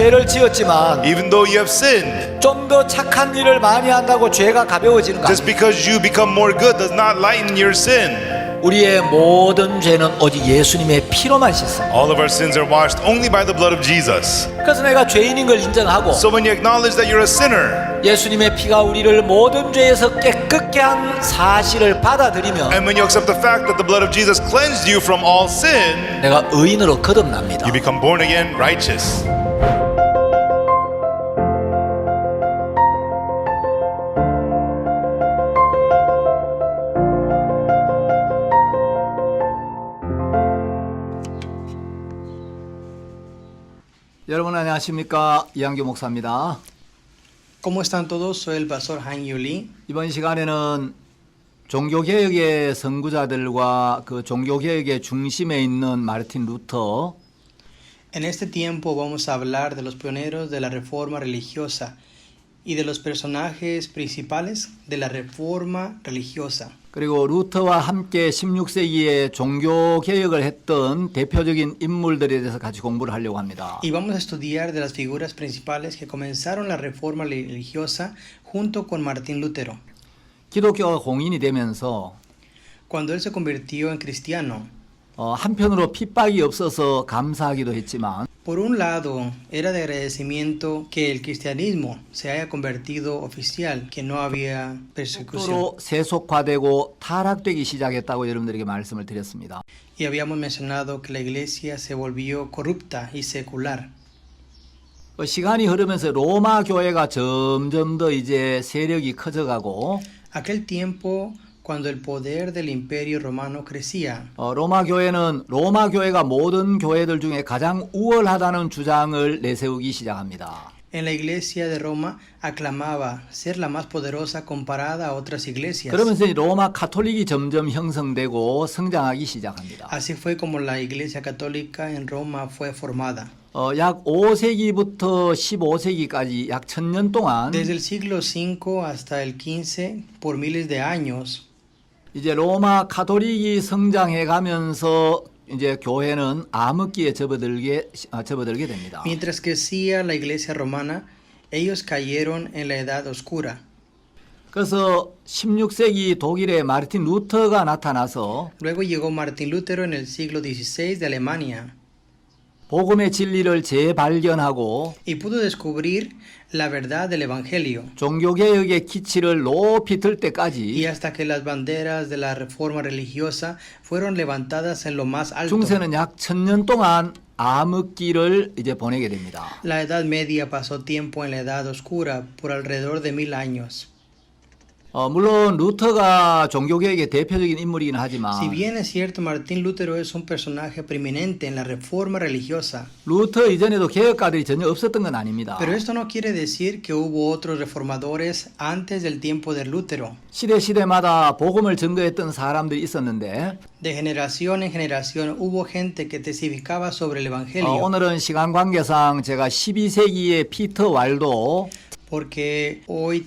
죄를 지었지만 even though you have sinned, 좀 더 착한 일을 많이 한다고 죄가 가벼워지는 거 just 아니에요. because you become more good does not lighten your sin. 우리의 모든 죄는 오직 예수님의 피로만 씻습니다. All of our sins are washed only by the blood of Jesus. 그래서 내가 죄인인 걸 인정하고 So when you acknowledge that you're a sinner, 예수님의 피가 우리를 모든 죄에서 깨끗게 한 사실을 받아들이면 and when you accept the fact that the blood of Jesus cleansed you from all sin, 내가 의인으로 거듭납니다. you become born again righteous. 여러분 안녕하십니까? 이한규 목사입니다. ¿Cómo están todos? Soy el pastor Han Yuli. 이번 시간에는 종교개혁의 선구자들과 그 종교개혁의 중심에 있는 마르틴 루터, En este tiempo vamos a hablar de los pioneros de la reforma religiosa y de los personajes principales de la reforma religiosa. 그리고 루터와 함께 16세기에 종교개혁을 했던 대표적인 인물들에 대해서 같이 공부를 하려고 합니다. Y vamos a estudiar de las figuras principales que comenzaron la reforma religiosa junto con Martín Lutero. 기독교가 공인이 되면서 Cuando él se convirtió en cristiano, 한편으로 핍박이 없어서 감사하기도 했지만 por un lado, era de agradecimiento que el cristianismo se haya convertido oficial, que no había persecución. 로 세속화되고 타락되기 시작했다고 여러분들에게 말씀을 드렸습니다. Y habíamos mencionado que la iglesia se volvió corrupta y secular. 시간이 흐르면서 로마 교회가 점점 더 이제 세력이 커져가고 Aquel tiempo, cuando el poder del imperio romano crecía, 로마 교회가 모든 교회들 중에 가장 우월하다는 주장을 내세우기 시작합니다. en la iglesia de Roma aclamaba ser la más poderosa comparada a otras iglesias. 그러면서 로마 카톨릭이 점점 형성되고 성장하기 시작합니다. Así fue como la iglesia católica en Roma fue formada. 약 5세기부터 15세기까지 약 1000년 동안 Desde el siglo V hasta el XV, por miles de años, 이제 로마 카톨릭이 성장해 가면서 이제 교회는 암흑기에 접어들게 됩니다. mientras crecía la iglesia romana, ellos cayeron en la edad oscura. 그래서 16세기 독일의 마르틴 루터가 나타나서 Luego llegó Martín Lutero en el siglo XVI de Alemania 복음의 진리를 재발견하고 y pudo descubrir la verdad del Evangelio. 종교개혁의 기치를 높이 들 Y 때까지 hasta que las banderas de la reforma religiosa fueron levantadas en lo más alto. 중세는 약 1000년 동안 암흑기를 이제 보내게 됩니다. La Edad Media pasó tiempo en la Edad Oscura por alrededor de 1000 años. 물론 루터가 종교개혁의 대표적인 인물이긴 하지만 Si bien es cierto, Martín Lutero es un personaje preeminente en la reforma religiosa, 루터 이전에도 개혁가들이 전혀 없었던 건 아닙니다. pero esto no quiere decir que hubo otros reformadores antes del tiempo de Lutero. 시대마다 복음을 증거했던 사람들이 있었는데 De generación en generación hubo gente que testificaba sobre el Evangelio. 오늘은 시간 관계상 제가 12세기의 피터 왈도 Porque hoy,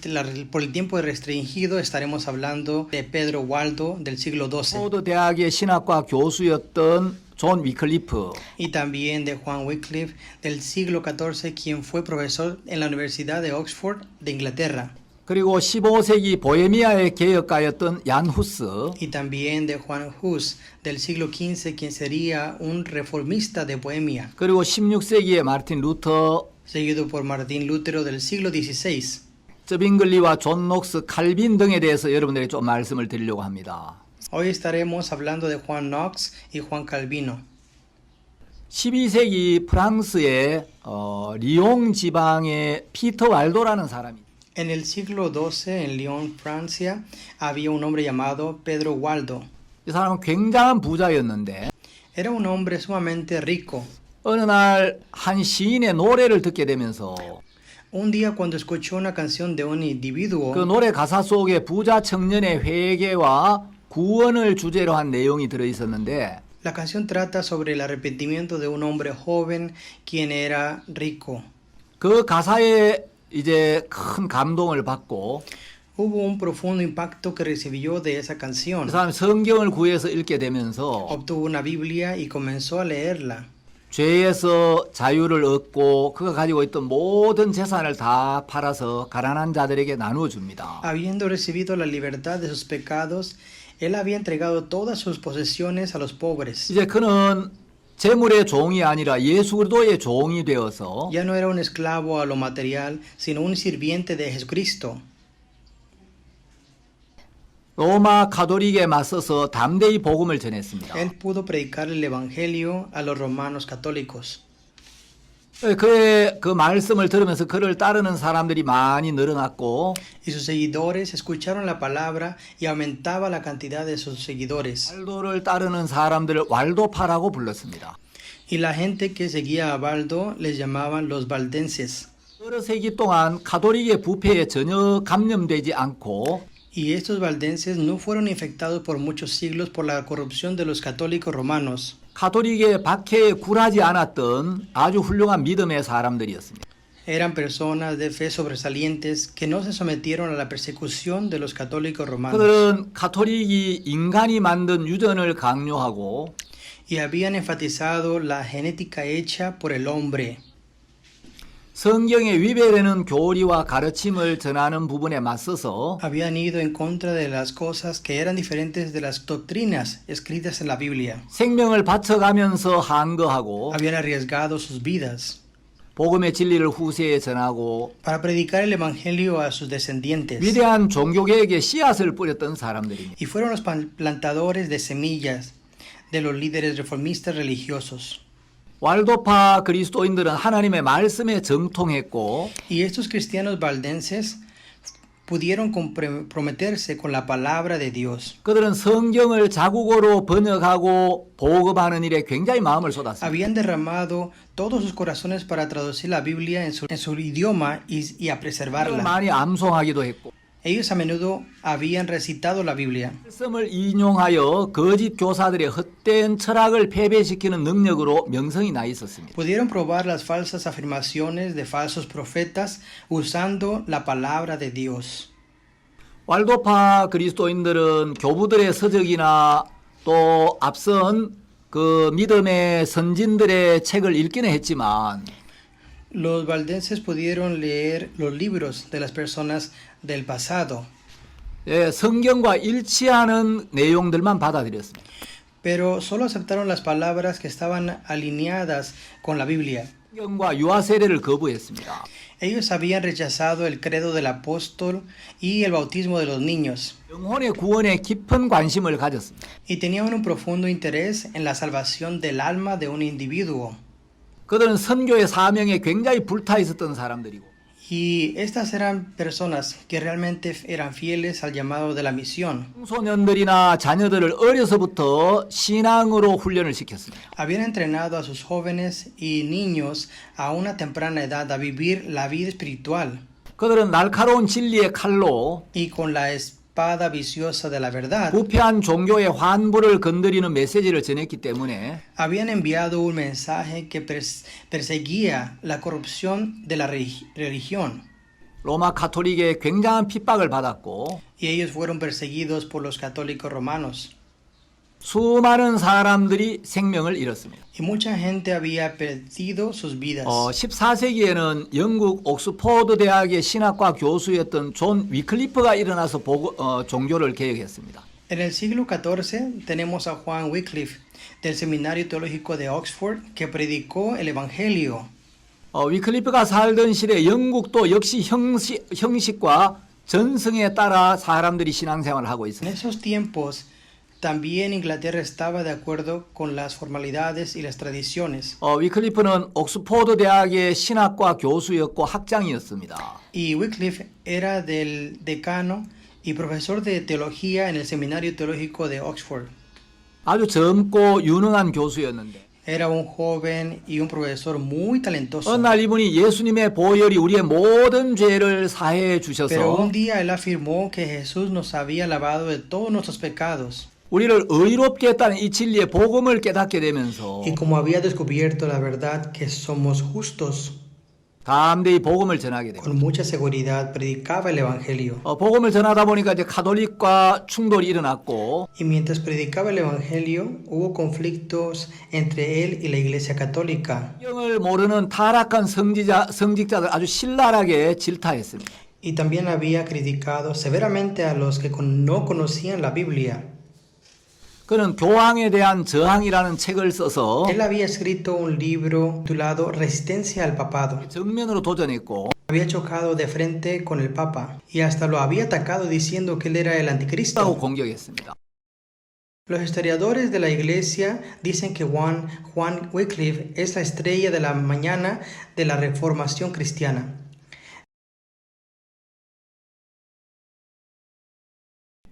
por el tiempo restringido, estaremos hablando de Pedro Waldo del siglo XII 포드 대학의 신학과 교수였던 존 위클리프 y también de Juan Wycliffe del siglo XIV, quien fue profesor en la Universidad de Oxford de Inglaterra, 그리고 15세기 보헤미아의 개혁가였던 얀 후스 y también de Juan Hus del siglo XV, quien sería un reformista de Bohemia, 그리고 16세기의 마르틴 루터 seguido por Martín Lutero del siglo XVI. 저빙글리와 존 녹스 칼빈 등에 대해서 여러분들에게 좀 말씀을 드리려고 합니다. Hoy estaremos hablando de Juan Knox y Juan Calvino. 12세기 프랑스의 리옹 지방의 피터 왈도라는 사람이 En el siglo XII, en Lyon, Francia, había un hombre llamado Pedro Waldo. 이 사람은 굉장한 부자였는데 Era un hombre sumamente rico. 어느 날 한 시인의 노래를 듣게 되면서 Un día, cuando escuchó una canción de un individuo, 그 노래 가사 속에 부자 청년의 회개와 구원을 주제로 한 내용이 들어 있었는데 la canción trata sobre el arrepentimiento de un hombre joven quien era rico. 그 가사에 이제 큰 감동을 받고 Hubo un profundo impacto que recibió de esa 그 canción. 사람이 성경을 구해서 읽게 되면서 Obtuvo una Biblia y comenzó a leerla. 죄에서 자유를 얻고 그가 가지고 있던 모든 재산을 다 팔아서 가난한 자들에게 나누어 줍니다. Habiendo recibido la libertad de sus pecados, él había entregado todas sus posesiones a los pobres. 이제 그는 재물의 종이 아니라 예수 그리스도의 종이 되어서 Ya no era un esclavo a lo material, sino un sirviente de Jesucristo. 로마 가톨릭에 맞서서 담대히 복음을 전했습니다. Él pudo predicar el evangelio a los romanos católicos. 그의 그 말씀을 들으면서 그를 따르는 사람들이 많이 늘어났고 Y sus seguidores escucharon la palabra y aumentaba la cantidad de sus seguidores. 발도를 따르는 사람들을 왈도파라고 불렀습니다. Y la gente que seguía a Baldo les llamaban los valdenses. 여러 세기 동안 가톨릭의 부패에 전혀 감염되지 않고 Y estos valdenses no fueron infectados por muchos siglos por la corrupción de los católicos romanos. 가톨릭의 박해에 굴하지 않았던 아주 훌륭한 믿음의 사람들이었습니다. Eran personas de fe sobresalientes que no se sometieron a la persecución de los católicos romanos. 그들은 가톨릭이 인간이 만든 유전을 강요하고 Y habían enfatizado la genética hecha por el hombre. 성경에 위배되는 교리와 가르침을 전하는 부분에 맞서서 Habían ido en contra de las cosas que eran diferentes de las doctrinas escritas en la Biblia. 생명을 바쳐가면서 항거하고 Habían arriesgado sus vidas 복음의 진리를 후세에 전하고 para predicar el evangelio a sus descendientes. 위대한 종교개혁의 씨앗을 뿌렸던 사람들입니다. Y fueron los plantadores de semillas de los líderes reformistas religiosos. 왈도파 그리스도인들은 하나님의 말씀에 정통했고 Y estos cristianos valdenses pudieron comprometerse con la palabra de Dios. 그들은 성경을 자국어로 번역하고 보급하는 일에 굉장히 마음을 쏟았습니다. Habían derramado todos sus corazones para traducir la Biblia en su idioma y a preservarla. 많이 암송하기도 했고 Ellos a menudo habían recitado la Biblia. 말씀을 인용하여 거짓 교사들의 헛된 철학을 패배시키는 능력으로 명성이 나 있었습니다. Pudieron probar las falsas afirmaciones de falsos profetas usando la palabra de Dios. 왈도파 그리스도인들은 교부들의 서적이나 또 앞선 그 믿음의 선진들의 책을 읽기는 했지만 Los valdenses pudieron leer los libros de las personas del pasado, 성경과 일치하는 내용들만 받아들였습니다. pero solo aceptaron las palabras que estaban alineadas con la Biblia. 성경과 유아 세례를 거부했습니다. Ellos habían rechazado el credo del apóstol y el bautismo de los niños, 영혼의 구원에 깊은 관심을 가졌습니다. y tenían un profundo interés en la salvación del alma de un individuo. 그들은 선교의 사명에 굉장히 불타 있었던 사람들이고 Y estas eran personas que realmente eran fieles al llamado de la misión. 청소년들이나 자녀들을 어려서부터 신앙으로 훈련을 시켰습니다. Habían entrenado a sus jóvenes y niños a una temprana edad a vivir la vida espiritual. 그들은 날카로운 진리의 칼로 Y con la espada viciosa de la verdad, 부패한 종교의 환부를 건드리는 메시지를 전했기 때문에 habían enviado un mensaje que perseguía la corrupción de la religión. 로마 가톨릭의 굉장한 핍박을 받았고 Y ellos fueron perseguidos por los católicos romanos. 수많은 사람들이 생명을 잃었습니다. Y mucha gente había perdido sus vidas. 14세기에는 영국 옥스포드 대학의 신학과 교수였던 존 위클리프가 일어나서 종교를 개혁했습니다. En el siglo XIV tenemos a Juan Wycliffe del Seminario Teológico de Oxford que predicó el Evangelio. 위클리프가 살던 시대 영국도 역시 형식과 전승에 따라 사람들이 신앙생활을 하고 En 있습니다. esos tiempos también Inglaterra estaba de acuerdo con las formalidades y las tradiciones. 위클리프는 옥스포드 대학의 신학과 교수였고 학장이었습니다. Y Wycliffe era del decano y profesor de teología en el Seminario Teológico de Oxford. 아주 젊고 유능한 교수였는데 Era un joven y un profesor muy talentoso. 어느 날 이분이 예수님의 보혈이 우리의 모든 죄를 사해해 Pero 주셔서 un día él afirmó que Jesús nos había lavado de todos nuestros pecados. 우리를 의롭게 했다는 이 진리의 복음을 깨닫게 되면서 Y como había descubierto la verdad que somos justos, 담대히 복음을 전하게 됩니다. con mucha seguridad predicaba el Evangelio. 복음을 전하다 보니까 이제 카톨릭과 충돌이 일어났고 Y mientras predicaba el Evangelio, hubo conflictos entre él y la Iglesia Católica. 성경을 모르는 타락한 성직자들 아주 신랄하게 질타했습니다. Y también había criticado severamente a los que no conocían la Biblia. 그는 교황에 대한 저항이라는 책을 써서 Él había escrito un libro titulado Resistencia al Papado. 정면으로 도전했고 Había chocado de frente con el Papa y hasta lo había atacado diciendo que él era el 라고 anticristo. 공격했습니다. Los historiadores de la iglesia dicen que Juan Wycliffe es la estrella de la mañana de la reformación cristiana.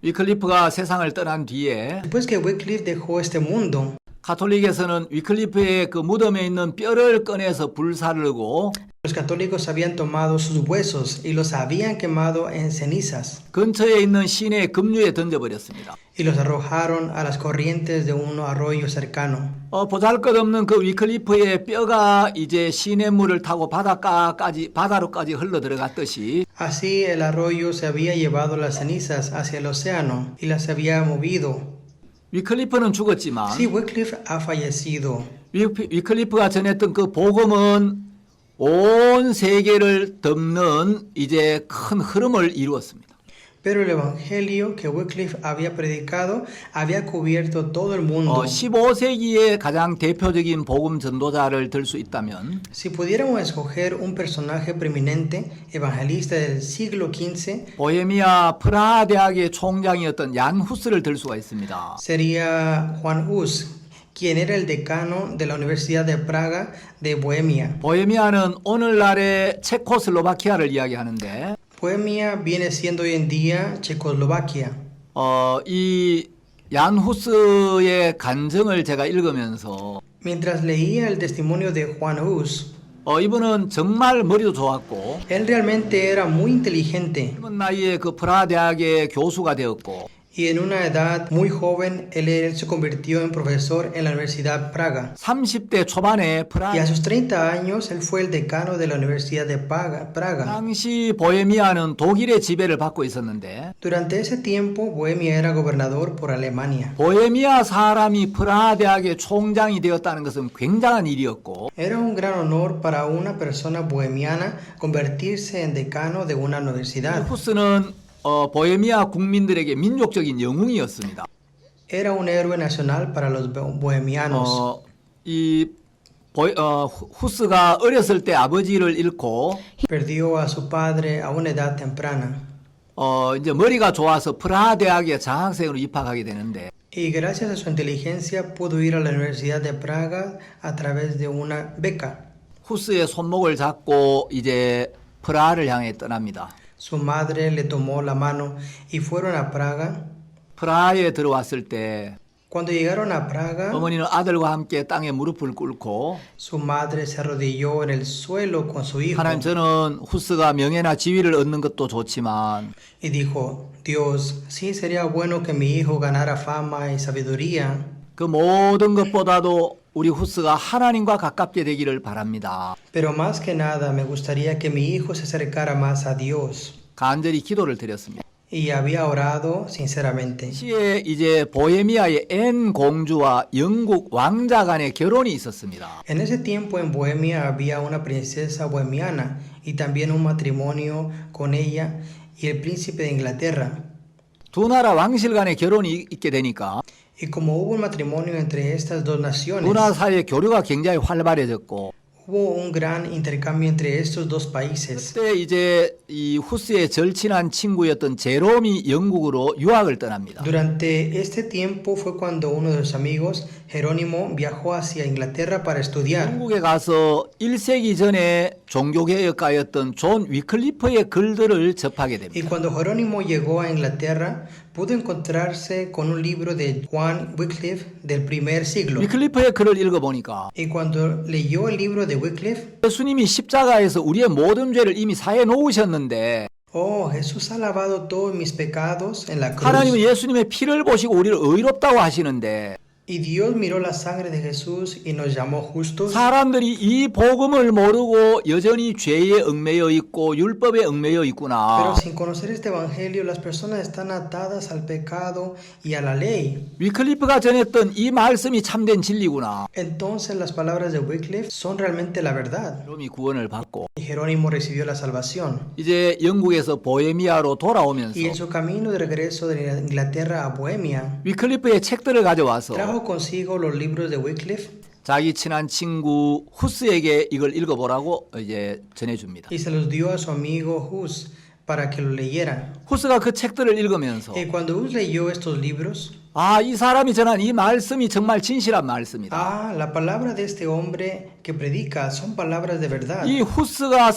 위클리프가 세상을 떠난 뒤에 Después que Wycliffe dejó este mundo, 카톨릭에서는 위클리프의 그 무덤에 있는 뼈를 꺼내서 불사르고 los católicos habían tomado sus huesos y los habían quemado en cenizas 근처에 있는 시내의 급류에 던져버렸습니다. y los arrojaron a las corrientes de un arroyo cercano. 보잘것없는 그 위클리프의 뼈가 이제 시냇물을 타고 바다로까지 흘러 들어갔듯이 Así el arroyo se había llevado las cenizas hacia el océano y las había movido. 위클리프는 죽었지만 Sí, Wycliffe ha fallecido. 위클리프가 전했던 그 복음은 온 세계를 덮는 이제 큰 흐름을 이루었습니다. Pero el evangelio que Wycliffe había predicado había cubierto todo el mundo. 15세기의 가장 대표적인 복음 전도자를 들 수 있다면 Si pudiéramos escoger un personaje preeminente, evangelista del siglo XV, 보헤미아 프라하 대학의 총장이었던 얀 후스를 들 수가 있습니다. sería Juan Hus, quien era el decano de la Universidad de Praga de Bohemia. 보헤미아는 오늘날의 체코슬로바키아를 이야기하는데 Bohemia viene siendo hoy en día Checoslovaquia. 이 얀 후스의 간증을 제가 읽으면서 Mientras leía el testimonio de Juan Hus, 이분은 정말 머리도 좋았고 él realmente era muy inteligente 젊은 나이에 그 프라하 대학의 교수가 되었고 y en una edad muy joven él se convirtió en profesor en la Universidad Praga. 30대 초반에 Y a sus 30 años él fue el decano de la Universidad de Praga. 당시 보헤미아는 독일의 지배를 받고 있었는데 Durante ese tiempo Bohemia era gobernador por Alemania. 보헤미아 사람이 프라하 대학의 총장이 되었다는 것은 굉장한 일이었고 Era un gran honor para una persona bohemiana convertirse en decano de una universidad. 후스는 보헤미아 국민들에게 민족적인 영웅이었습니다. Era un héroe nacional para los bohemianos. 후스가 어렸을 때 아버지를 잃고 Perdió a su padre a una edad temprana. 이제 머리가 좋아서 프라하 대학에 장학생으로 입학하게 되는데 Y gracias a su inteligencia pudo ir a la Universidad de Praga a través de una beca. 후스의 손목을 잡고 이제 프라하를 향해 떠납니다. Su madre le tomó la mano y fueron a Praga. 프라하에 들어왔을 때 Cuando llegaron a Praga, 어머니는 아들과 함께 땅에 무릎을 꿇고 su madre se arrodilló en el suelo con su hijo 하나님 저는 후스가 명예나 지위를 얻는 것도 좋지만 y dijo, Dios, sí sería bueno que mi hijo ganara fama y sabiduría, 그 모든 것보다도 우리 후스가 하나님과 가깝게 되기를 바랍니다. pero más que nada me gustaría que mi hijo se acercara más a Dios. 간절히 기도를 드렸습니다. Y había orado sinceramente. 시에 이제 보헤미아의 앤 공주와 영국 왕자 간의 결혼이 있었습니다. En ese tiempo en Bohemia había una princesa bohemiana y también un matrimonio con ella y el príncipe de Inglaterra. 두 나라 왕실 간의 결혼이 있게 되니까 Y como hubo un matrimonio entre estas dos naciones, 두 나라 사이의 교류가 굉장히 활발해졌고 hubo un gran intercambio entre estos dos países. 그때 이제 이 후스의 절친한 친구였던 제롬이 영국으로 유학을 떠납니다. Durante este tiempo fue cuando uno de sus amigos, Jerónimo, viajó hacia Inglaterra para estudiar. 영국에 가서 1세기 전에 종교개혁가였던 존 위클리프의 글들을 접하게 Y 됩니다. cuando Jerónimo llegó a Inglaterra, pudo encontrarse con un libro de Juan Wycliffe del primer siglo. 위클리프의 글을 읽어보니까 Y cuando leyó el libro de Wycliffe, 예수님이 십자가에서 우리의 모든 죄를 이미 사해 놓으셨는데 oh, Jesús ha lavado todos mis pecados en la cruz. 하나님은 예수님의 피를 보시고 우리를 의롭다고 하시는데 Y Dios miró la sangre de Jesús y nos llamó justos. 사람들이 이 복음을 모르고 여전히 죄에 얽매여 있고 율법에 얽매여 있구나. Pero sin conocer este evangelio, las personas están atadas al pecado y a la ley. 위클리프가 전했던 이 말씀이 참된 진리구나. Entonces las palabras de Wycliffe son realmente la verdad. 그럼이 구원을 받고 Y Jerónimo recibió la salvación. 이제 영국에서 보헤미아로 돌아오면서 Y en su camino de regreso de Inglaterra a Bohemia, 위클리프의 책들을 가져와서 trajo consigo los libros de Wycliffe 자기 친한 친구 후스에게 이걸 읽어보라고 이제 전해줍니다. y se los dio a su amigo Hus para que lo leyeran. 후스가 그 책들을 읽으면서 Y cuando Hus leyó estos libros, 아, 이 사람이 전한 이 말씀이 정말 진실한 말씀이다. la palabra de este hombre que predica son palabras de verdad. 이 후스가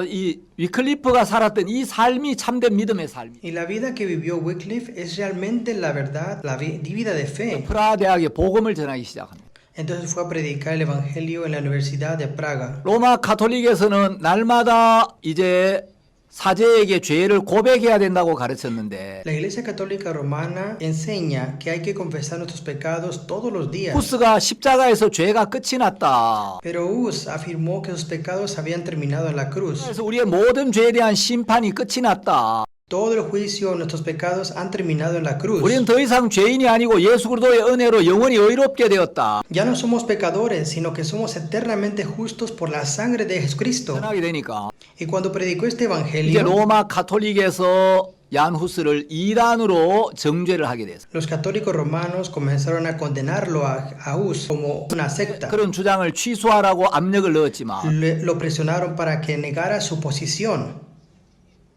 이 위클리프가 살았던 이 삶이 참된 믿음의 삶이. Y la vida que vivió Wycliffe es realmente la verdad, la vida de fe. 프라하 대학에 복음을 전하기 시작합니다. Entonces fue a predicar el evangelio en la Universidad de Praga. 로마 가톨릭에서는 날마다 이제 사제에게 죄를 고백해야 된다고 가르쳤는데 La Iglesia Católica Romana enseña que hay que confesar nuestros pecados todos los días. 후스가 십자가에서 죄가 끝이 났다. Pero Hus afirmó que sus pecados habían terminado en la cruz. 그래서 우리의 모든 죄에 대한 심판이 끝이 났다. Todo el juicio de nuestros pecados han terminado en la cruz. 우리는 더 이상 죄인이 아니고 예수 그리스도의 은혜로 영원히 의롭게 되었다. Ya no somos pecadores, sino que somos eternamente justos por la sangre de Jesucristo. 전하게 되니까 Y cuando predicó este 이제 evangelio, 로마 가톨릭에서 얀 후스를 이단으로 정죄를 하게 됐어요. los católicos romanos comenzaron a condenarlo a Hus como una secta. 그런 주장을 취소하라고 압력을 넣었지만 Lo presionaron para que negara su posición.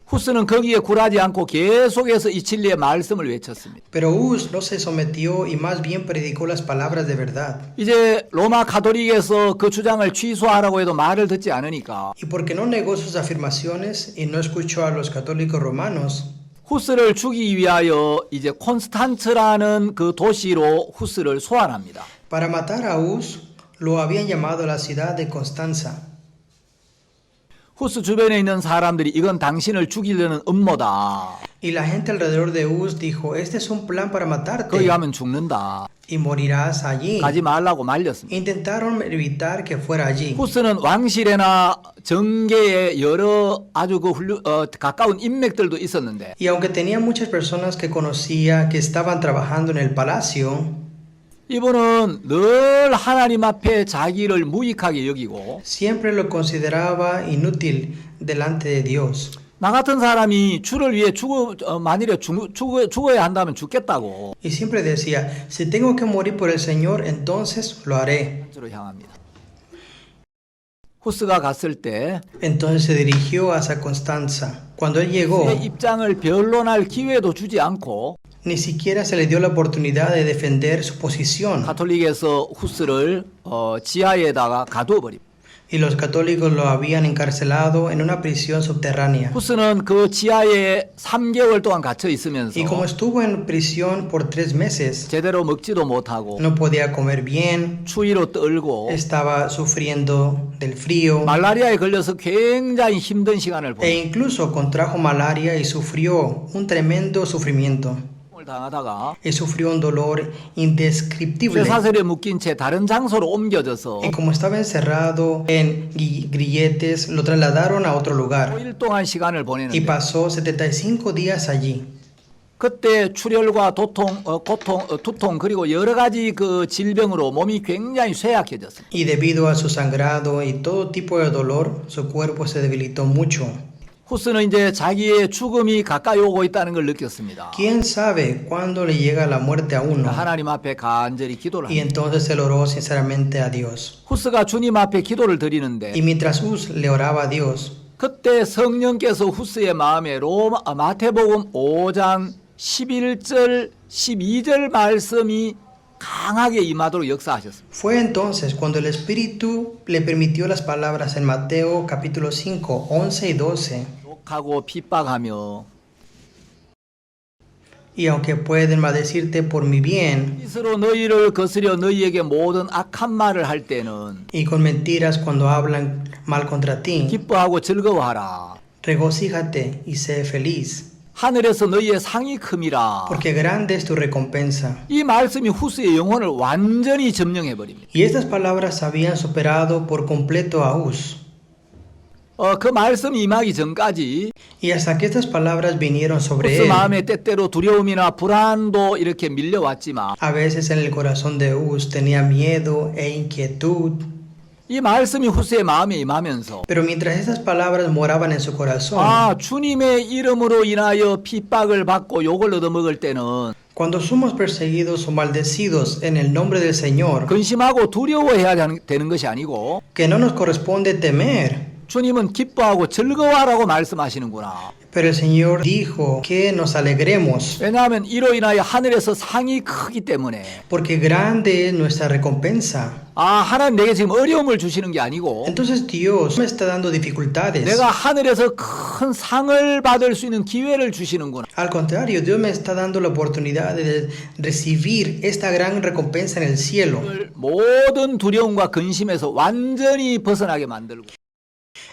후스는 거기에 굴하지 않고 계속해서 이 진리의 말씀을 외쳤습니다. Pero Hus no se sometió y más bien predicó las palabras de verdad. 이제 로마 가톨릭에서 그 주장을 취소하라고 해도 말을 듣지 않으니까 Y porque no negó sus afirmaciones y no escuchó a los católicos romanos, 후스를 죽이기 위하여 이제 콘스탄츠라는 그 도시로 후스를 소환합니다. para matar a Hus, lo habían llamado a la ciudad de Constanza. 후스 주변에 있는 사람들이 이건 당신을 죽이려는 음모다. Y la gente alrededor de Hus dijo, este es un plan para 거기 matarte 가면 죽는다. y morirás allí. 가지 말라고 말렸습니다. Intentaron evitar que fuera allí. 후스는 왕실이나 정계에 여러 아주 가까운 인맥들도 있었는데 Y aunque tenía muchas personas que conocía que estaban trabajando en el palacio, 이분은 늘 하나님 앞에 자기를 무익하게 여기고 siempre lo consideraba inútil delante de Dios. 나 같은 사람이 주를 위해 만일에 죽어야 한다면 죽겠다고 Y siempre decía, si tengo que morir por el Señor, entonces lo haré. 로 향합니다. 후스가 갔을 때 Entonces se dirigió hacia Constanza. Cuando él llegó, 그의 입장을 변론할 기회도 주지 않고 ni siquiera se le dio la oportunidad de defender su posición. 가톨릭에서 후스를 지하에다가 가두어 버립니다. Y los católicos lo habían encarcelado en una prisión subterránea. 후스는 그 지하에 3개월 동안 갇혀 있으면서 Y como estuvo en prisión por 3 meses, 제대로 먹지도 못하고 no podía comer bien, 추위로 떨고 estaba sufriendo del frío 말라리아에 걸려서 굉장히 힘든 시간을 e 보냈습니다. incluso contrajo malaria y sufrió un tremendo sufrimiento. 당하다가 Y sufrió un dolor indescriptible. 쇠사슬에 묶인 채 다른 장소로 옮겨져서 Y como estaba encerrado en grilletes, lo trasladaron a otro lugar. 5일 동안 시간을 Y 보내는데 pasó 75 días allí. 그때 출혈과 두통 그리고 여러 가지 그 질병으로 몸이 굉장히 쇠약해졌습니다. Y debido a su sangrado y todo tipo de dolor, su cuerpo se debilitó mucho. 후스는 이제 자기의 죽음이 가까이 오고 있다는 걸 느꼈습니다. ¿Quién sabe cuándo le llega la muerte a uno? 하나님 앞에 간절히 기도를 Y 합니다. entonces él oró sinceramente a Dios. 후스가 주님 앞에 기도를 드리는데 Y mientras Hus le oraba a Dios, 그때 성령께서 후스의 마음에 마태복음 5장 11절 12절 말씀이 강하게 임하도록 역사하셨습니다. fue entonces cuando el Espíritu le permitió las palabras en Mateo capítulo 5, 11 y 12. 욕하고 핍박하며 Y aunque pueden maldecirte por mi bien 스스로 너희를 거스려 너희에게 모든 악한 말을 할 때는 y con mentiras cuando hablan mal contra ti, 기뻐하고 즐거워하라. regocíjate y sé feliz. 하늘에서 너희의 상이 큼이라. porque grande es tu recompensa. 이 말씀이 후스의 영혼을 완전히 점령해 버립니다. Y estas palabras habían superado por completo a Uz. 그 말씀이 임하기 전까지 Y hasta que estas palabras vinieron sobre 후스 él, 마음에 때때로 두려움이나 불안도 이렇게 밀려왔지만 a veces en el corazón de Uz tenía miedo e inquietud. 이 말씀이 후스의 마음에 임하면서 Pero mientras estas palabras moraban en su corazón, 주님의 이름으로 인하여 핍박을 받고 욕을 얻어먹을 때는 cuando somos perseguidos o maldecidos en el nombre del Señor, 근심하고 두려워해야 되는 것이 아니고 que no nos corresponde temer, 주님은 기뻐하고 즐거워하라고 말씀하시는구나. pero el Señor dijo que nos alegremos, 왜냐하면 이로 인하여 하늘에서 상이 크기 때문에 porque grande es nuestra recompensa. 하나님 내게 지금 어려움을 주시는 게 아니고 Entonces Dios me está dando dificultades. 내가 하늘에서 큰 상을 받을 수 있는 기회를 주시는구나. Al contrario, Dios me está dando la oportunidad de recibir esta gran recompensa en el cielo. 모든 두려움과 근심에서 완전히 벗어나게 만들고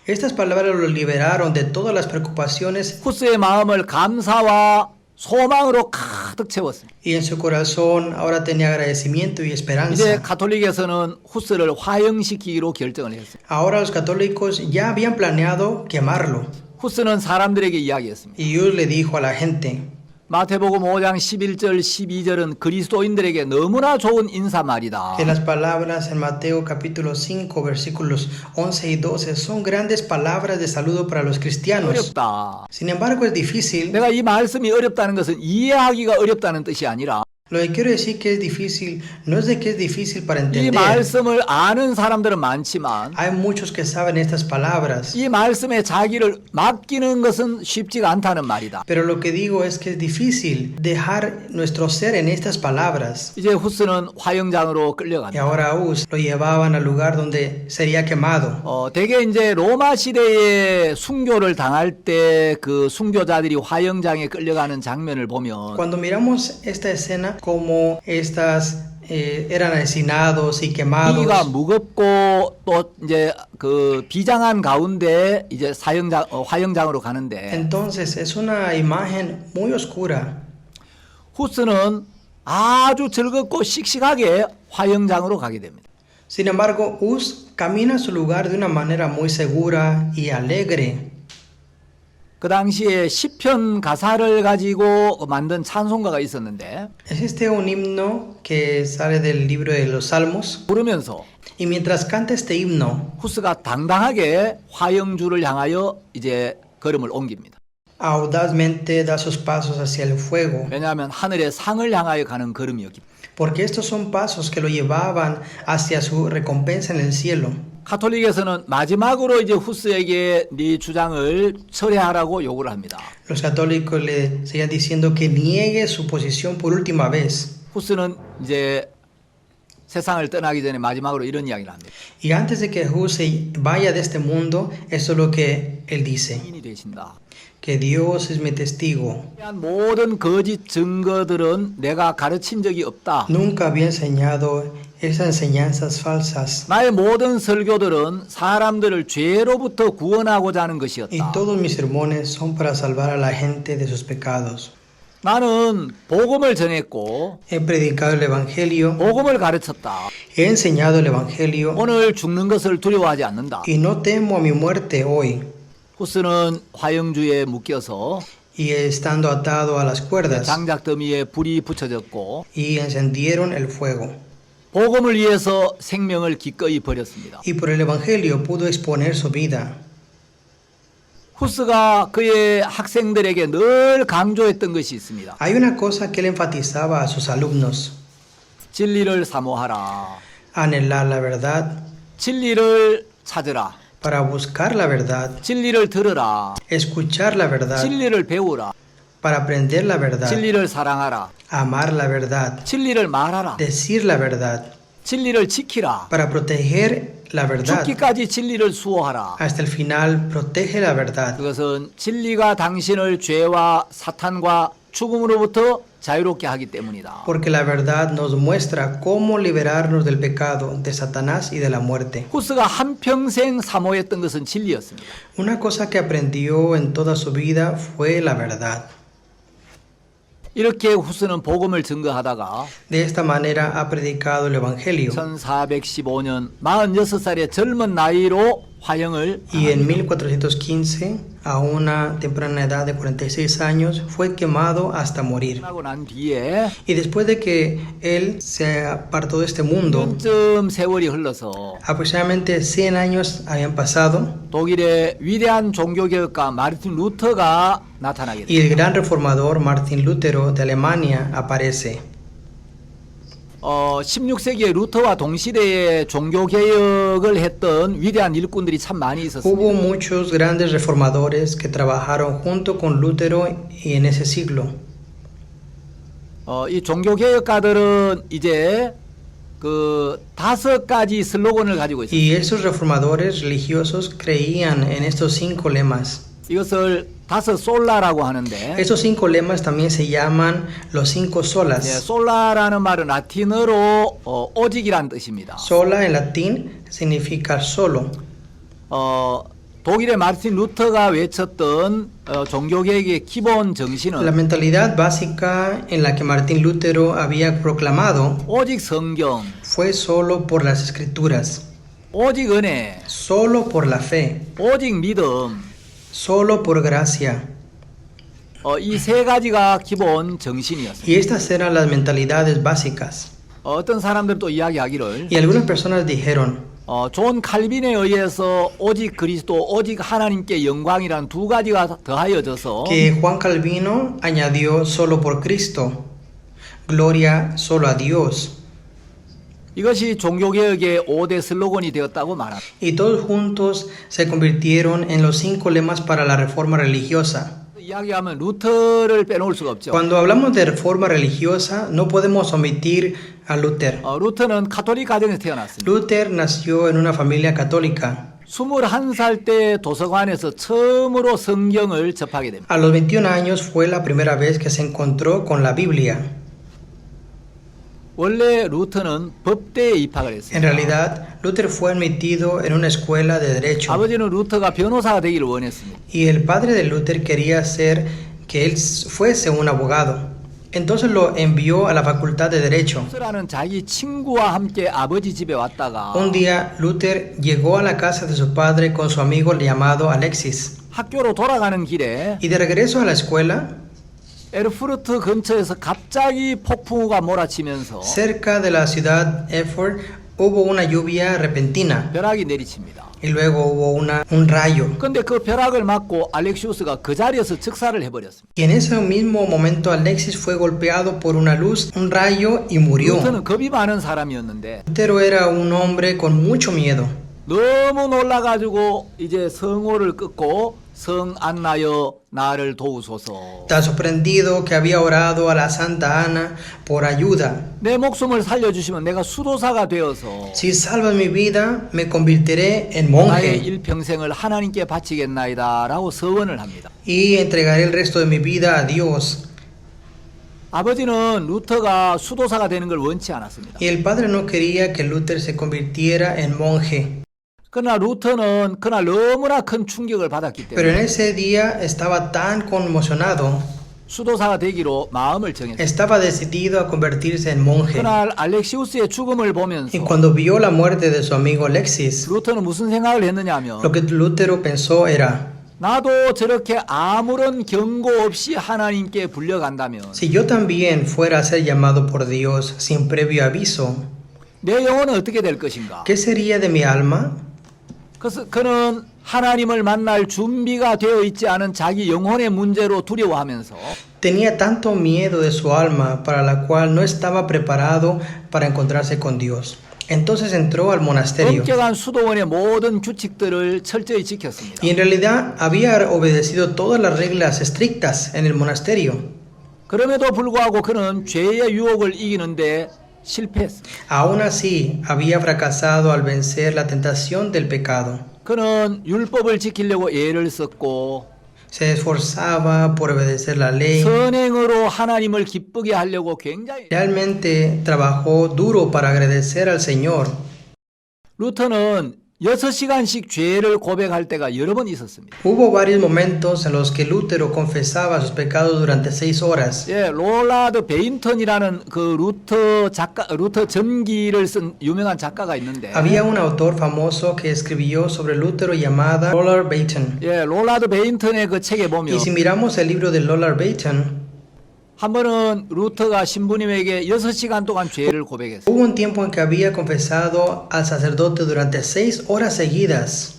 Estas palabras lo liberaron de todas las preocupaciones 후스의 마음을 감사와 소망으로 가득 채웠습니다. y en su corazón ahora tenía agradecimiento y 이제 esperanza. 가톨릭에서는 후스를 화형시키기로 결정을 했습니다. Ahora los católicos ya habían planeado quemarlo. 후스는 사람들에게 이야기했습니다. Y Dios le dijo a la gente, 마태복음 5장 11절 12절은 그리스도인들에게 너무나 좋은 인사말이다. que las palabras en Mateo capítulo 5 versículos 11 y 12 son grandes palabras de saludo para los cristianos. 어렵다. Sin embargo, es difícil. 내가 이 말씀이 어렵다는 것은 이해하기가 어렵다는 뜻이 아니라 Lo que quiero decir que es difícil no es de que es difícil para 이 entender. 말씀을 아는 사람들은 많지만 Hay muchos que saben estas palabras, 이 말씀에 자기를 맡기는 것은 쉽지가 않다는 말이다. pero lo que digo es que es difícil dejar nuestro ser en estas palabras. 이제 후스는 화형장으로 Y 끌려간다. ahora Uz lo llevaban al lugar donde sería quemado. 대개 이제 로마 시대에 순교를 당할 때 그 순교자들이 화형장에 끌려가는 장면을 보면 Cuando miramos esta escena, como estas eran asesinados y quemados, 비가 무겁고 또 이제 그 비장한 가운데 이제 화형장으로 가는데 entonces es una imagen muy oscura. 후스는 아주 즐겁고 씩씩하게 화형장으로 가게 됩니다. Sin embargo, Uz camina a su lugar de una manera muy segura y alegre. 그 당시에 시편 가사를 가지고 만든 찬송가가 있었는데 Existe un himno que sale del libro de los Salmos. 부르면서 Y mientras canta este himno, 후스가 당당하게 화형주를 향하여 이제 걸음을 옮깁니다. audazmente da sus pasos hacia el fuego, 왜냐하면 하늘의 상을 향하여 가는 걸음이었기 때문에. porque estos son pasos que lo llevaban hacia su recompensa en el cielo. 카톨릭에서는 마지막으로 이제 후스에게 네 주장을 철회하라고 요구를 합니다. Los católicos le seguían diciendo que niegue su posición por última vez. 후스는 이제 세상을 떠나기 전에 마지막으로 이런 이야기를 합니다. Y antes de que Jesús se vaya de este mundo, esto es lo que él dice, 인이 되신다. que Dios es mi testigo. 모든 거짓 증거들은 내가 가르친 적이 없다. Nunca había enseñado esas enseñanzas falsas. 나의 모든 설교들은 사람들을 죄로부터 구원하고자 하는 Y 것이었다. todos mis sermones son para salvar a la gente de sus pecados. 나는 복음을 전했고 He predicado el Evangelio, 복음을 가르쳤다. he enseñado el Evangelio 오늘 죽는 것을 두려워하지 않는다. y no temo a mi muerte hoy. 후스는 화형주에 묶여서 Y estando atado a las cuerdas 장작 더미에 불이 붙여졌고 y encendieron el fuego. 복음을 위해서 생명을 기꺼이 버렸습니다. Y por el Evangelio pudo exponer su vida. 후스가 그의 학생들에게 늘 강조했던 것이 있습니다. Hay una cosa que él enfatizaba a sus alumnos: 진리를 사모하라. anhelar la verdad, 진리를 찾으라. para buscar la verdad, 진리를 들으라. escuchar la verdad, 진리를 배우라. para aprender la verdad, 진리를 사랑하라. amar la verdad, 진리를 말하라. decir la verdad, 진리를 지키라. para proteger la verdad. 죽기까지 진리를 수호하라. Hasta el final, protege la verdad. 그것은 진리가 당신을 죄와 사탄과 죽음으로부터 자유롭게 하기 때문이다. Porque la verdad nos muestra cómo liberarnos del pecado, de Satanás y de la muerte. 후스가 한평생 사모했던 것은 진리였습니다. Una cosa que aprendió en toda su vida fue la verdad. 이렇게 후스는 복음을 증거하다가 De esta manera ha predicado el Evangelio. 1415년 46살의 젊은 나이로 화형을 Y en 1415, a una temprana edad de 46 años, fue quemado hasta morir. 하고 난 뒤에 Y después de que él se apartó de este mundo, 1년쯤 세월이 흘러서 aproximadamente 100 años habían pasado, 독일의 위대한 종교개혁가 마르틴 루터가 나타나게 y 됩니다. el gran reformador Martín Lutero de Alemania aparece. 16세기에 루터와 동시대에 종교개혁을 했던 위대한 일꾼들이 참 많이 있었습니다. Hubo muchos grandes reformadores que trabajaron junto con Lutero y en ese siglo. 이 종교개혁가들은 이제 그 5가지 슬로건을 가지고 있습니다. Y esos reformadores religiosos creían en estos 5 lemas. 이것을 5 솔라라고 하는데 Estos 5 lemas también se llaman los 5 solas. 솔라라는 말은 라틴어로 오직이란 뜻입니다. Sola en latín significa solo. 독일의 마르틴 루터가 외쳤던 종교개혁의 기본 La 정신은 mentalidad básica en la que Martín Lutero había proclamado 오직 성경, fue solo por las escrituras, 오직 은혜, solo por la fe, 오직 믿음, solo por gracia. 이 3가지가 기본 정신이었습니다. Y estas eran las mentalidades básicas. 어떤 사람들은 또 이야기하기를 Y algunas personas dijeron 존 칼빈에 의해서 오직 그리스도, 오직 하나님께 영광이라는 2가지가 더하여져서 que Juan Calvino añadió solo por Cristo, gloria solo a Dios. 이것이 종교개혁의 5대 슬로건이 되었다고 말합니다. Y todos juntos se convirtieron en los 5 lemas para la reforma religiosa. 이야기하면 루터를 빼놓을 수가 없죠. Cuando hablamos de reforma religiosa, no podemos omitir a Luther. 루터는 가톨릭 가정에서 태어났습니다. Luther nació en una familia católica. 21살 때 도서관에서 처음으로 성경을 접하게 됩니다. A los 21 años fue la primera vez que se encontró con la Biblia. 원래 루터는 법대에 입학을 En 했습니다. realidad, Luther fue admitido en una escuela de derecho. 아버지는 루터가 변호사가 되기를 원했습니다. Y el padre de Luther quería hacer que él fuese un abogado. Entonces lo envió a la facultad de derecho. 루터라는 자기 친구와 함께 아버지 집에 왔다가 Un día Luther llegó a la casa de su padre con su amigo llamado Alexis. 학교로 돌아가는 길에 Y de regreso a la escuela, 에르푸르트 근처에서 갑자기 폭풍우가 몰아치면서 cerca de la ciudad Erfurt, hubo una lluvia repentina. 벼락이 내리칩니다. Y luego hubo un rayo. 근데 그 벼락을 맞고 알렉시우스가 그 자리에서 즉사를 해버렸습니다. Y en ese mismo momento Alexis fue golpeado por una luz, un rayo y murió. 루터는 겁이 많은 사람이었는데 Lutero era un hombre con mucho miedo. 너무 놀라가지고 이제 성호를 끊고 성 안나여 나를 도우소서. Tan sorprendido que había orado a la Santa Ana por ayuda. 내 목숨을 살려주시면 내가 수도사가 되어서 Si salvas mi vida, me convertiré en 나의 monje 일평생을 하나님께 바치겠나이다 라고 서원을 합니다. y entregaré el resto de mi vida a Dios. 아버지는 루터가 수도사가 되는 걸 원치 않았습니다. Y el padre no quería que Luther se convirtiera en monje. 그러나 루터는 그날 너무나 큰 충격을 받았기 Pero en 때문에 ese día estaba tan conmocionado, 수도사가 되기로 마음을 정했습니다. estaba decidido a convertirse en monje. 그날 알렉시우스의 죽음을 보면서 Y cuando vio la muerte de su amigo Alexis, 루터는 무슨 생각을 했느냐면 lo que Lutero pensó era, 나도 저렇게 아무런 경고 없이 하나님께 불려간다면 si yo también fuera a ser llamado por Dios sin previo aviso, 내 영혼은 어떻게 될 것인가? ¿qué sería de mi alma? 그래서 그는 하나님을 만날 준비가 되어 있지 않은 자기 영혼의 문제로 두려워하면서 Tenía tanto miedo de su alma para la cual no estaba preparado para encontrarse con Dios. Entonces entró al monasterio 엄격한 수도원의 모든 규칙들을 철저히 지켰습니다. y en realidad había obedecido todas las reglas estrictas en el monasterio. 그럼에도 불구하고 그는 죄의 유혹을 이기는데 실패했습니다. Aún así, había fracasado al vencer la tentación del pecado. 그는 율법을 지키려고 애를 썼고 Se esforzaba por obedecer la ley. 선행으로 하나님을 기쁘게 하려고 굉장히 Realmente trabajó duro para agradecer al Señor. 루터는 6시간씩 죄를 고백할 때가 여러 번 있었습니다. Hubo varios momentos en los que Lutero confesaba sus pecados durante 6 horas. 예, 롤라드 베인턴이라는 그 루터 전기를 쓴 유명한 작가가 있는데, Había un autor famoso que escribió sobre Lutero llamada Roland Baton. 예, 롤라드 베인턴의 그 책에 보면 Y si miramos el libro de Roland Baton, 한 번은 루터가 신부님에게 6시간 동안 죄를 고백했어요. hubo un tiempo en que había confesado al sacerdote durante 6 horas seguidas.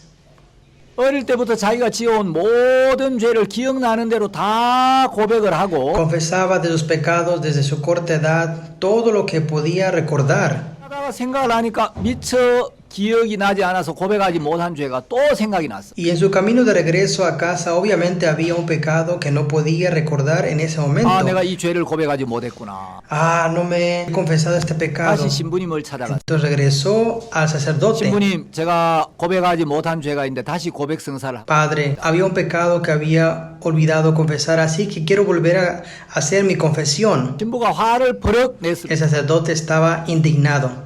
어릴 때부터 자기가 지어온 모든 죄를 기억나는 대로 다 고백을 하고 Confesaba de sus pecados desde su corta edad todo lo que podía recordar. 하다가 생각을 하니까 미처 기억이 나지 않아서 고백하지 못한 죄가 또 생각이 났어. Y en su camino de regreso a casa, obviamente había un pecado que no podía recordar en ese momento. 아, 내가 이 죄를 고백하지 못했구나. Ah, no me he confesado este pecado. 다시 신부님을 찾아갔어. Entonces regresó al sacerdote. 신부님, 제가 고백하지 못한 죄가 있는데 다시 고백 성사를 하고. Padre, había un pecado que había olvidado confesar, así que quiero volver a hacer mi confesión. 신부가 화를 버럭 냈습니다. El sacerdote estaba indignado.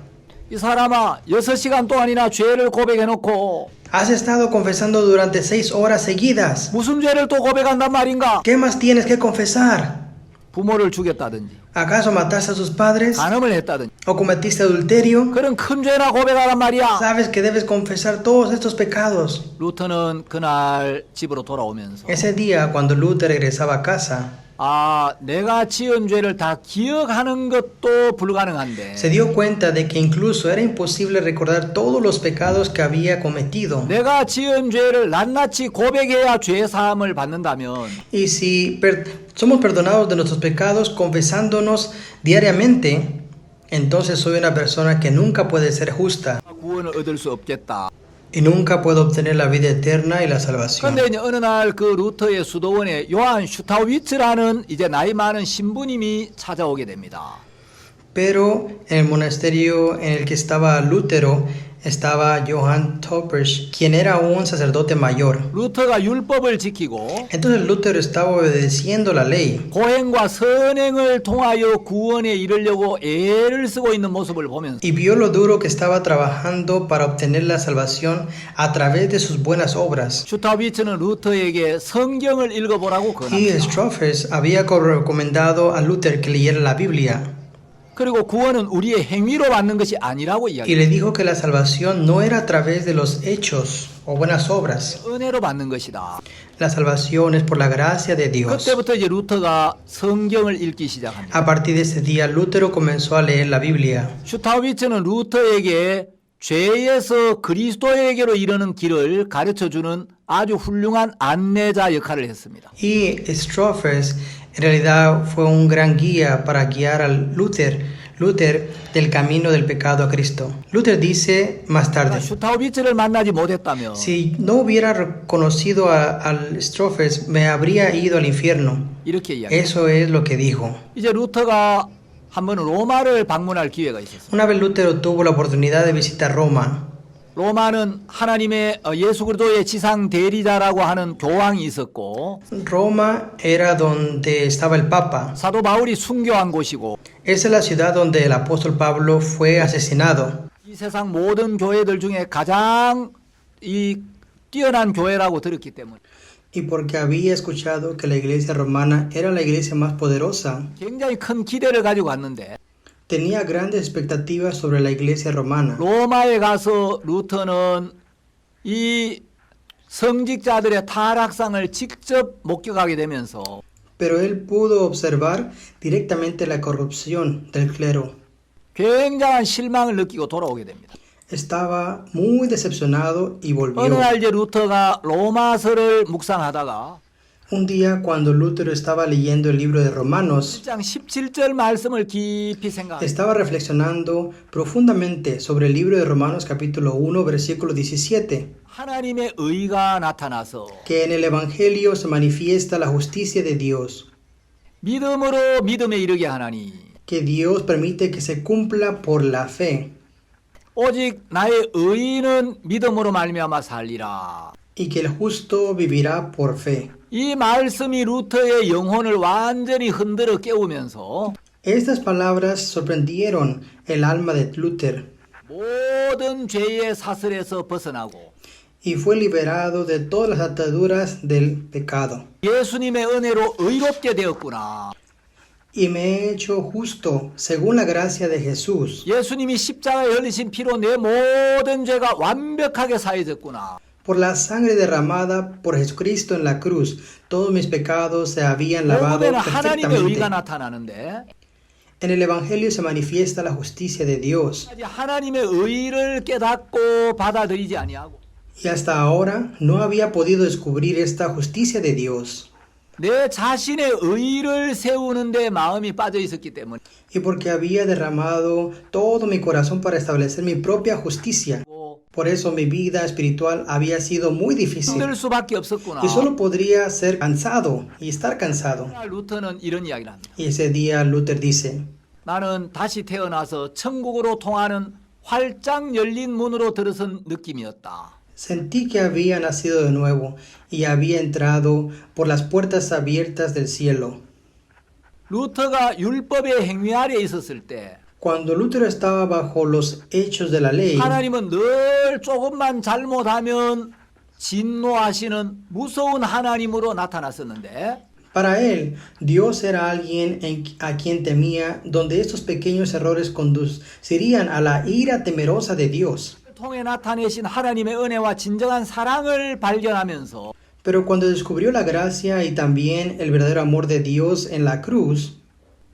이 사람아, 6시간 동안이나 죄를 고백해놓고 Has estado confesando durante 6 horas seguidas. 무슨 죄를 또 고백한단 말인가? ¿Qué más tienes que confesar? 부모를 죽였다든지 ¿Acaso mataste a sus padres? 간음을 했다든지 ¿O cometiste adulterio? 그런 큰 죄나 고백하란 말이야. Sabes que debes confesar todos estos pecados. 루터는 그날 집으로 돌아오면서 Ese día, cuando Luther regresaba a casa, 아, 내가 지은 죄를 다 기억하는 것도 불가능한데 se dio cuenta de que incluso era imposible recordar todos los pecados que había cometido. 내가 지은 죄를 낱낱이 고백해야 죄 사함을 받는다면 Y si somos perdonados de nuestros pecados confesándonos diariamente, entonces soy una persona que nunca puede ser justa 구원을 얻을 수 없겠다. y nunca puedo obtener la vida eterna y la salvación. 그런데 어느 날 그 루터의 수도원에 요한 슈타우비츠라는 이제 나이 많은 신부님이 찾아오게 됩니다. Pero en el monasterio en el que estaba Lutero estaba Johann Taupersch, quien era un sacerdote mayor. 루터가 율법을 지키고 Entonces Lutero estaba obedeciendo la ley 고행과 선행을 통하여 구원에 이르려고 애를 쓰고 있는 모습을 보면서 y vio lo duro que estaba trabajando para obtener la salvación a través de sus buenas obras. 슈타우비츠는 루터에게 성경을 읽어보라고 Y 권합니다. Strophers había recomendado a Luther que leyera la Biblia 그리고 구원은 우리의 행위로 받는 것이 아니라고 y 이야기합니다. le dijo que la salvación no era a través de los hechos o buenas obras. 은혜로 받는 것이다. La salvación es por la gracia de Dios. 그때부터 이제 루터가 성경을 읽기 시작합니다. A partir de ese día, Lutero comenzó a leer la Biblia. 슈타우비츠는 루터에게 죄에서 그리스도에게로 이르는 길을 가르쳐주는 아주 훌륭한 안내자 역할을 했습니다. Y Strophers en realidad fue un gran guía para guiar al Luther del camino del pecado a Cristo. Luther dice más tarde, 슈타우비츠를 만나지 못했다면 si no hubiera reconocido al Strophers, me habría ido al infierno. 이렇게 이야기합니다. Eso es lo que dijo. 이제 루터가 한 번은 로마를 방문할 기회가 있었어요. Una vez Lutero tuvo la oportunidad de visitar Roma. 로마는 하나님의 예수 그리스도의 지상 대리자라고 하는 교황이 있었고 Roma era donde estaba el Papa. 사도 바울이 순교한 곳이고 Esa es la ciudad donde el apóstol Pablo fue asesinado. 이 세상 모든 교회들 중에 가장 이 뛰어난 교회라고 들었기 때문에 Y porque había escuchado que la iglesia romana era la iglesia más poderosa, 굉장히 큰 기대를 가지고 갔는데 tenía grandes expectativas sobre la iglesia romana. 로마에 가서 루터는 이 성직자들의 타락상을 직접 목격하게 되면서 Pero él pudo observar directamente la corrupción del clero. 굉장한 실망을 느끼고 돌아오게 됩니다. Estaba muy decepcionado y 어느 volvió. 날 이제 루터가 로마서를 묵상하다가 Un día cuando Lutero estaba leyendo el libro de Romanos, 1장 17절 말씀을 깊이 생각합니다. estaba reflexionando profundamente sobre el libro de Romanos capítulo 1 versículo 17, 하나님의 의가 나타나서 que en el Evangelio se manifiesta la justicia de Dios, 믿음으로 믿음에 이르게 하나니 que Dios permite que se cumpla por la fe, 오직 나의 의인은 믿음으로 말미암아 살리라. y que el justo vivirá por fe. 이 말씀이 루터의 영혼을 완전히 흔들어 깨우면서 Estas palabras sorprendieron el alma de Luther. 모든 죄의 사슬에서 벗어나고 y fue liberado de todas las ataduras del pecado. 예수님의 은혜로 의롭게 되었구나. Y me he hecho justo según la gracia de Jesús. 예수님이 십자가에 흘리신 피로 내 모든 죄가 완벽하게 사해졌구나. Por la sangre derramada por Jesucristo en la cruz, todos mis pecados se habían lavado 결국에는 하나님의 perfectamente. 의가 나타나는데 En el Evangelio se manifiesta la justicia de Dios. 아직 하나님의 의를 깨닫고 받아들이지 아니하고 Y hasta ahora no había podido descubrir esta justicia de Dios. 내 자신의 의를 세우는데 마음이 빠져 있었기 때문에 Y porque había derramado todo mi corazón para establecer mi propia justicia. Por eso mi vida espiritual había sido muy difícil. 힘들 수밖에 없었구나. Y solo podría ser cansado y estar cansado. 루터는 이런 이야기를 합니다. Y ese día Luther dice, 나는 다시 태어나서 천국으로 통하는 활짝 열린 문으로 들어선 느낌이었다. sentí que había nacido de nuevo y había entrado por las puertas abiertas del cielo. 루터가 율법의 행위 아래 있었을 때 Cuando Lutero estaba bajo los hechos de la ley, 하나님은 늘 조금만 잘못하면 진노하시는 무서운 하나님으로 나타났었는데 para él, Dios era alguien a quien temía, donde estos pequeños errores conducirían a la ira temerosa de Dios. 통해 나타내신 하나님의 은혜와 진정한 사랑을 발견하면서 Pero cuando descubrió la gracia y también el verdadero amor de Dios en la cruz,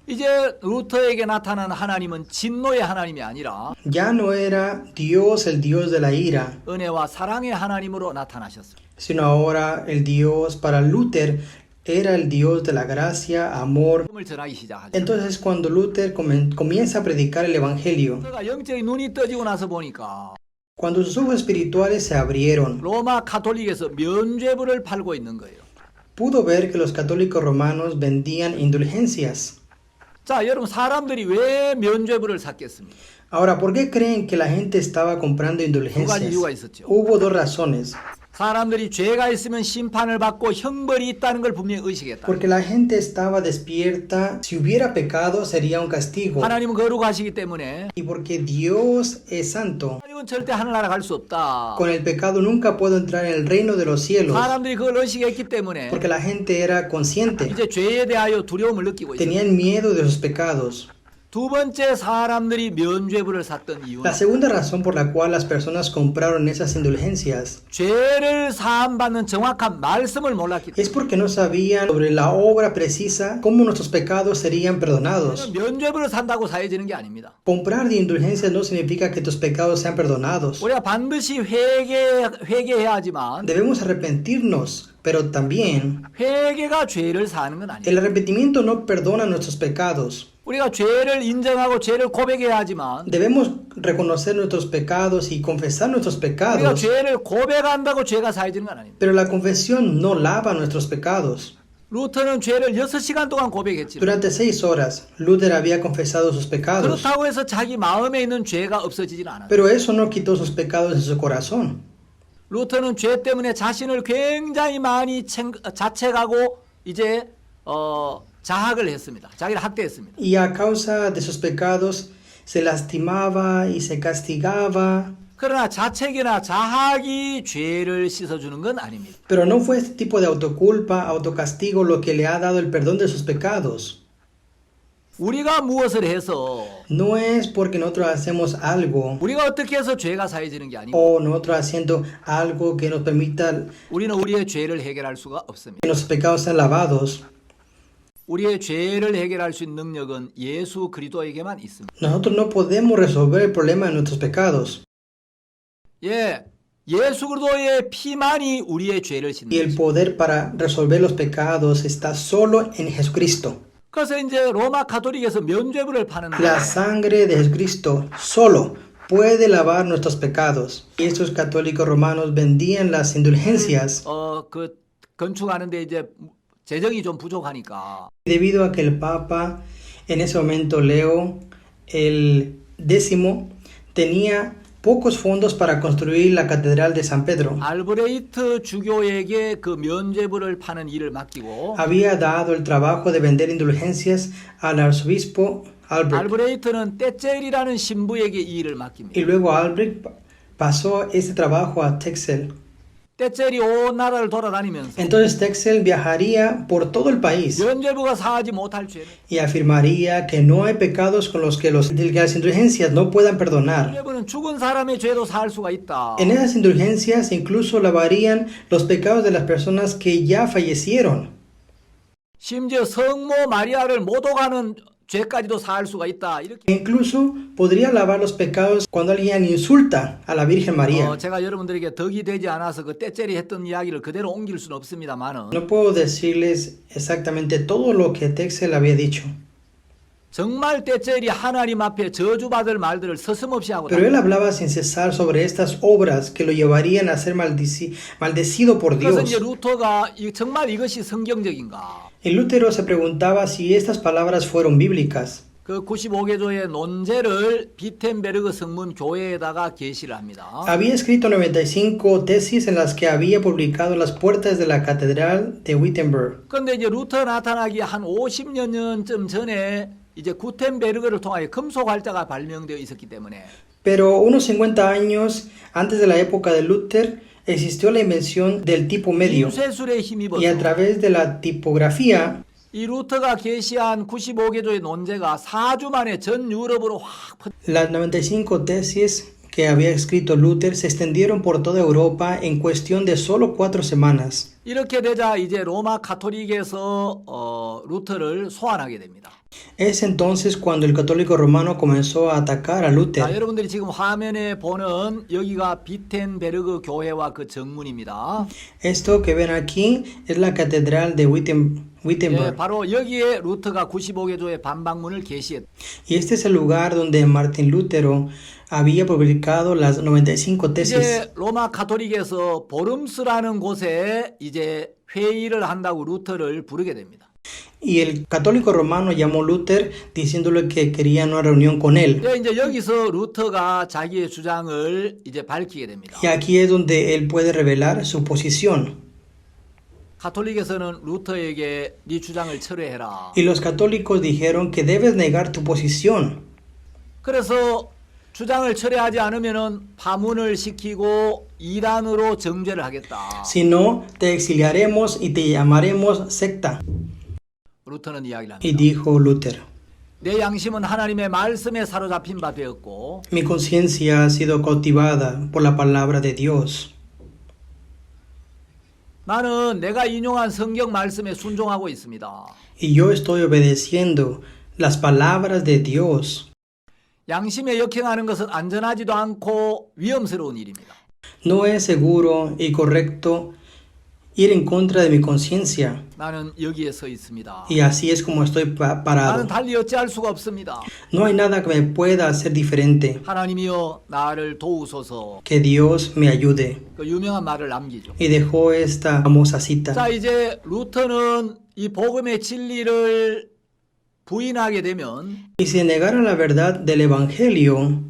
이제 루터에게 나타난 하나님은 진노의 하나님이 아니라 ya no era Dios el Dios de la ira, 은혜와 사랑의 하나님으로 나타나셨습니다. sino ahora el Dios para Luther era el Dios de la gracia, amor. 복음을 전하기 시작하죠. Entonces cuando Luther comienza a predicar el Evangelio, 루터가 영적인 눈이 떠지고 나서 보니까 cuando sus ojos espirituales se abrieron, 로마 가톨릭에서 면죄부를 팔고 있는 거예요. pudo ver que los católicos romanos vendían indulgencias. 자, 여러분 사람들이 왜 면죄부를 샀겠습니까? Ahora, ¿por qué creen que la gente estaba comprando 두 가지 indulgencias? 이유가 있었죠. Hubo dos razones. 사람들이 죄가 있으면 심판을 받고 형벌이 있다는 걸 분명히 의식했다. Porque la gente estaba despierta. Si hubiera pecado, sería un castigo. 하나님은 거룩하시기 때문에 Y porque Dios es santo, 하나님은 절대 하늘나라 갈 수 없다. con el pecado nunca puedo entrar en el reino de los cielos. 사람들이 그걸 의식했기 때문에 Porque la gente era consciente. 이제 죄에 대하여 두려움을 느끼고 있어요. Tenían miedo de sus pecados. 두 번째 사람들이 면죄부를 샀던 이유는 La segunda razón por la cual las personas compraron esas indulgencias 죄를 사함받는 정확한 말씀을 몰랐기 es 때문에 porque no sabían sobre la obra precisa cómo nuestros pecados serían perdonados. 면죄부를 산다고 사해지는 게 아닙니다. Comprar de indulgencias no significa que tus pecados sean perdonados. 우리가 반드시 회개해야 하지만 Debemos arrepentirnos, pero también 회개가 죄를 사하는 건 아니에요. el arrepentimiento no perdona nuestros pecados. 우리가 죄를 인정하고 죄를 고백해야 하지만 Debemos reconocer nuestros pecados y confesar nuestros 우리가 pecados, 죄를 고백한다고 죄가 사해지는 건 아닙니다. pero la confesión no lava nuestros pecados. 루터는 죄를 6시간 동안 고백했지만 Durante 6 horas, Luther había confesado sus pecados, 그렇다고 해서 자기 마음에 있는 죄가 없어지지는 않아요. pero eso no quitó sus pecados en su corazón. 루터는 죄 때문에 자신을 굉장히 많이 자책하고 이제 자학을 했습니다. 자기를 학대했습니다. Y a causa de sus pecados, se lastimaba y se castigaba. 그러나 자책이나 자학이 죄를 씻어주는 건 아닙니다. Pero no fue este tipo de autoculpa, autocastigo lo que le ha dado el perdón de sus pecados. 우리가 무엇을 해서 No es porque nosotros hacemos algo 우리가 어떻게 해서 죄가 사해지는 게 아니고 o nosotros haciendo algo que nos permita 우리는 우리의 죄를 해결할 수가 없습니다. que nuestros pecados sean lavados. 우리의 죄를 해결할 수 있는 능력은 예수 그리스도에게만 있습니다. Nosotros no podemos resolver el problema de nuestros pecados. 예, 예수 그리스도의 피만이 우리의 죄를 Y 씻는 el 것입니다. poder para resolver los pecados está solo en Jesucristo. 그래서 이제 로마 가톨릭에서 면죄부를 파는데 La sangre de Jesucristo solo puede lavar nuestros pecados. Y estos católicos romanos vendían las indulgencias 그 건축하는데 이제 재정이 좀 부족하니까 debido a que el Papa, en ese momento Leo el X, tenía pocos fondos para construir la Catedral de San Pedro. 알브레이트 주교에게 그 면죄부를 파는 일을 맡기고 Había dado el trabajo de vender indulgencias al arzobispo Albrecht. 알브레이트는 떼젤이라는 신부에게 이 일을 맡깁니다. Y luego Albrecht pasó este trabajo a Texel. 떼젤이 온 나라를 돌아다니면서 Entonces Texel viajaría por todo el país 면죄부가 사하지 못할 죄는 y afirmaría que no hay pecados con los que las indulgencias no puedan perdonar. 면죄부는 죽은 사람의 죄도 사할 수가 있다. En esas indulgencias incluso lavarían los pecados de las personas que ya fallecieron. 심지어 성모 마리아를 모독하는 죄까지도 사할 수가 있다. 이렇게 Incluso podría lavar los pecados cuando alguien insulta a la Virgen María. 제가 여러분들에게 덕이 되지 않아서 그 떼젤이 했던 이야기를 그대로 옮길 수는 없습니다만은 No puedo decirles exactamente todo lo que Texel había dicho, 정말 떼젤이 하나님 앞에 저주받을 말들을 서슴없이 하고 pero él hablaba sin cesar sobre estas obras que lo llevarían a ser maldecido por 그래서 Dios. 이제 루터가 정말 이것이 성경적인가? Y Lutero se preguntaba si estas palabras fueron bíblicas. 그 95개조의 논제를 비텐베르그 성문 교회에다가 게시를 합니다. Había escrito 95 tesis en las que había publicado las puertas de la catedral de Wittenberg. 그런데 이제 루터 나타나기 한 50년쯤 전에 이제 구텐베르그를 통하여 금속 활자가 발명되어 있었기 때문에 Pero unos 50 años antes de la época de Luther existió la invención del tipo medio. 인쇄술에 힘입어서 Y a través de la tipografía, 이 루터가 게시한 95개조의 논제가 4주 만에 전 유럽으로 확 las 95 tesis que había escrito Luther se extendieron por toda Europa en cuestión de solo 4 semanas. 이렇게 되자 이제 로마 가톨릭에서 루터를 소환하게 됩니다. Es entonces cuando el católico romano comenzó a atacar a 자, Luther. 여러분들이 지금 화면에 보는 여기가 비텐베르그 교회와 그 정문입니다. Esto que ven aquí es la catedral de 예, Wittenberg. 바로 여기에 루터가 95개조의 반박문을 게시했다. Y este es el lugar donde Martín Lutero había publicado las 95 tesis. 이제 로마 가톨릭에서 보름스라는 곳에 이제 회의를 한다고 루터를 부르게 됩니다. Y el católico romano llamó a Luther diciéndole que quería una reunión con él. 이제 여기서 루터가 자기의 주장을 이제 밝히게 됩니다. Y aquí es donde él puede revelar su posición. 가톨릭에서는 루터에게 네 주장을 철회해라. Y los católicos dijeron que debes negar tu posición. 그래서 주장을 철회하지 않으면은 파문을 시키고 이단으로 정죄를 하겠다. Si no, te exiliaremos y te llamaremos secta. 루터는 이야기를 Y 합니다. dijo Luther, 내 양심은 하나님의 말씀에 사로잡힌 바 되었고 mi conciencia ha sido cautivada por la palabra de Dios. 나는 내가 인용한 성경 말씀에 순종하고 있습니다. Y yo estoy obedeciendo las palabras de Dios. 양심에 역행하는 것은 안전하지도 않고 위험스러운 일입니다. No es seguro y correcto ir en contra de mi conciencia. 나는 여기에 서 있습니다. Y así es como estoy 나는 parado. 달리 어찌할 수가 없습니다. No hay nada que me pueda hacer diferente. 하나님이여 나를 도우소서. Que Dios me ayude. 그 유명한 말을 남기죠. Y dejó esta famosa cita. 자, 이제 루터는 이 복음의 진리를 부인하게 되면 Y si negara la verdad del Evangelio,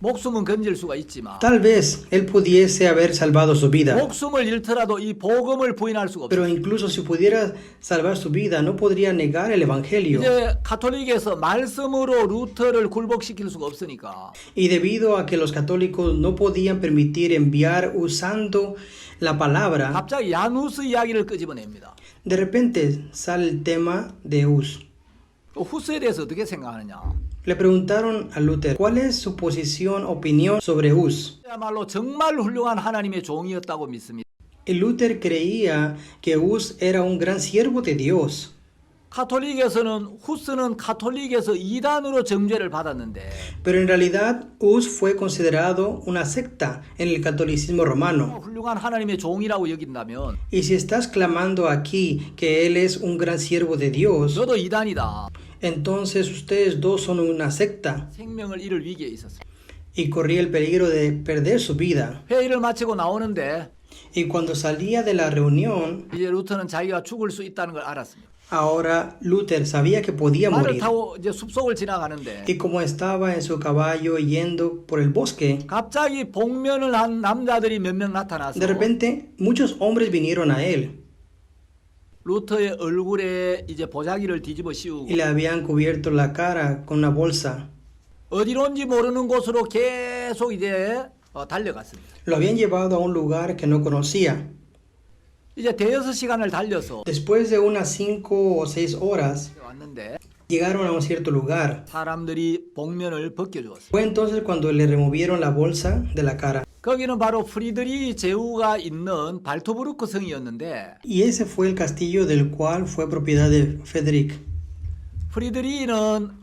목숨은 건질 수가 있지만 tal vez él pudiese haber salvado su vida. 목숨을 잃더라도 이 복음을 부인할 수가 Pero 없어요. incluso si pudiera salvar su vida, no podría negar el Evangelio. 이제 가톨릭에서 말씀으로 루터를 굴복시킬 수가 없으니까 Y debido a que los católicos no podían permitir enviar usando la palabra, 갑자기 야누스 이야기를 끄집어냅니다. de repente sale el tema de Hus. 후스에 대해서 어떻게 생각하느냐? Le preguntaron a Luther cuál es su posición, opinión sobre Hus. 그야말로 정말 훌륭한 하나님의 종이었다고 믿습니다. Y Luther creía que Hus era un gran siervo de Dios. 가톨릭에서는 후스는 가톨릭에서 이단으로 정죄를 받았는데 Pero en realidad Hus fue considerado una secta en el catolicismo romano. 훌륭한 하나님의 종이라고 여긴다면 Y si estás clamando aquí que él es un gran siervo de Dios, 너도 이단이다. entonces ustedes dos son una secta. 생명을 잃을 위기에 있었어요. Y corría el peligro de perder su vida. 회의를 마치고 나오는데 Y cuando salía de la reunión, 이제 루터는 자기가 죽을 수 있다는 걸 알았습니다. ahora Luther sabía que podía 말을 morir. 타고 이제 숲속을 지나가는데 Y como estaba en su caballo yendo por el bosque, 갑자기 복면을 한 남자들이 몇 명 나타나서 de repente muchos hombres vinieron a él. 루터의 얼굴에 이제 보자기를 뒤집어 y 씌우고 le habían cubierto la cara con una bolsa. 어디론지 모르는 곳으로 계속 이제 달려갔습니다. Lo habían llevado a un lugar que no conocía. 이제 대여섯 시간을 달려서 Después de unas 5 o 6 horas, 왔는데 llegaron a un cierto lugar. 사람들이 복면을 벗겨주었어요. Fue entonces cuando le removieron la bolsa de la cara. 거기는 바로 프리드리 제후가 있는 발토브루크 성이었는데 Y ese fue el castillo del cual fue propiedad de Frederick. 프리드리는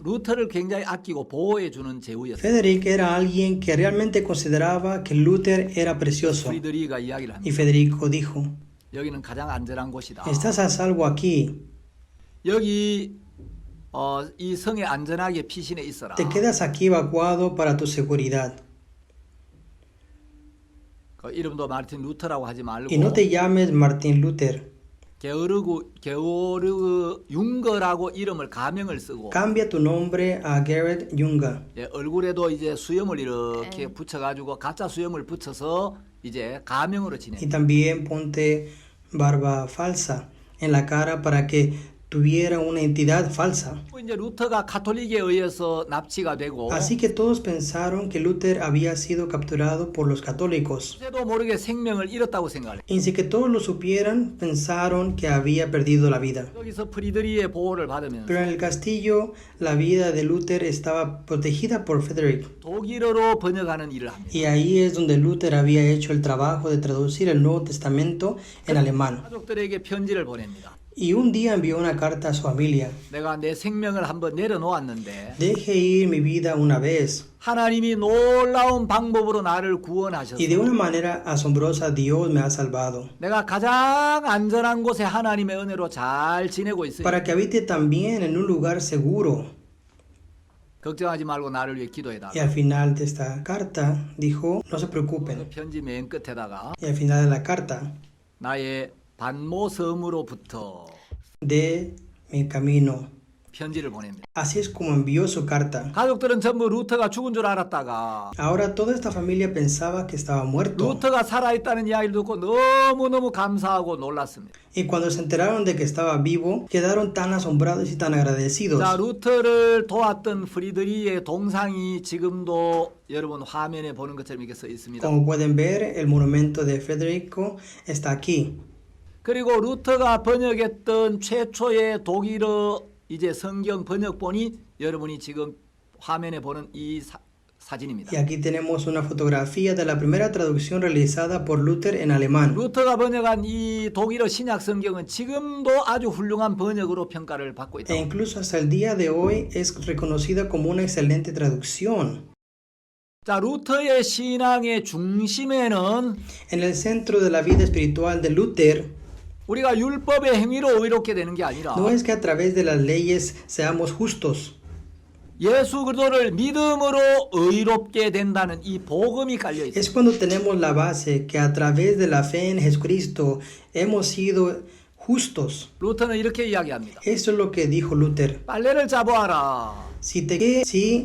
루터를 굉장히 아끼고 보호해 주는 제후였어요. Frederick era alguien que realmente consideraba que Luther era precioso. 프리드리가 이야기를 Y 합니다. Federico dijo, 여기는 가장 안전한 곳이다. estás a salvo aquí, 여기 이 성에 안전하게 피신해 있어라. te quedas aquí evacuado para tu seguridad. 그 이름도 마르틴 루터라고 하지 말고 Y no te llames Martín Luther, 게오르그 융거라고 이름을 가명을 쓰고 cambia tu nombre a Gerrit Junger. 예, 얼굴에도 이제 수염을 이렇게 붙여가지고 가짜 수염을 붙여서 이제 가명으로 지내. Y también ponte barba falsa en la cara para que tuviera una identidad falsa. 이제 루터가 가톨릭에 의해서 납치가 되고 Así que todos pensaron que Luther había sido capturado por los católicos. 도 모르게 생명을 잃었다고 생각해. Y sin que todos lo supieran, pensaron que había perdido la vida. 여기서 프리드리의 보호를 받으면서 Pero en el castillo, la vida de Luther estaba protegida por Frederick. 독일어로 번역하는 일을 합니다. Y ahí es donde Luther había hecho el trabajo de traducir el Nuevo Testamento en alemán. 가족들에게 편지를 보냅니다. Y un día envió una carta a su familia. 내가 내 생명을 한번 내려놓았는데 Deje ir mi vida una vez. 하나님이 놀라운 방법으로 나를 구원하셔서 Y de una manera asombrosa Dios me ha salvado. 내가 가장 안전한 곳에 하나님의 은혜로 잘 지내고 있으니 Para que habite también en un lugar seguro. 걱정하지 말고 나를 위해 기도해달라. Y al final de esta carta dijo, no se preocupen. 편지 맨 끝에다가 Y al final de la carta, 나의 반모섬으로부터 de mi camino. 편지를 보냅니다. Así es como envió su carta. 가족들은 전부 루터가 죽은 줄 알았다가 Ahora toda esta familia pensaba que estaba muerto. 루터가 살아있다는 이야기를 듣고 너무너무 감사하고 놀랐습니다. Y cuando se enteraron de que estaba vivo, quedaron tan asombrados y tan agradecidos. 자, 루터를 도왔던 프리드리의 동상이 지금도 여러분 화면에 보는 것처럼 이렇게 써 있습니다. Como pueden ver, el monumento de Federico está aquí. 그리고 루터가 번역했던 최초의 독일어 이제 성경 번역본이 여러분이 지금 화면에 보는 이 사진입니다. Y aquí tenemos una fotografía de la primera traducción realizada por Luther en alemán. 루터가 번역한 이 독일어 신약 성경은 지금도 아주 훌륭한 번역으로 평가를 받고 있다. E incluso hasta el día de hoy es reconocida como una excelente traducción. 자, 루터의 신앙의 중심에는 En el centro de la vida espiritual de Luther, 우리가 율법의 행위로 의롭게 되는 게 아니라 no es que a través de las leyes seamos justos, 예수 그리스도를 믿음으로 의롭게 된다는 이 복음이 깔려 있어요. es cuando tenemos la base que a través de la fe en Jesucristo hemos sido justos. 루터는 이렇게 이야기합니다. Eso es lo que dijo Luther. 빨래를 잡아와라. Si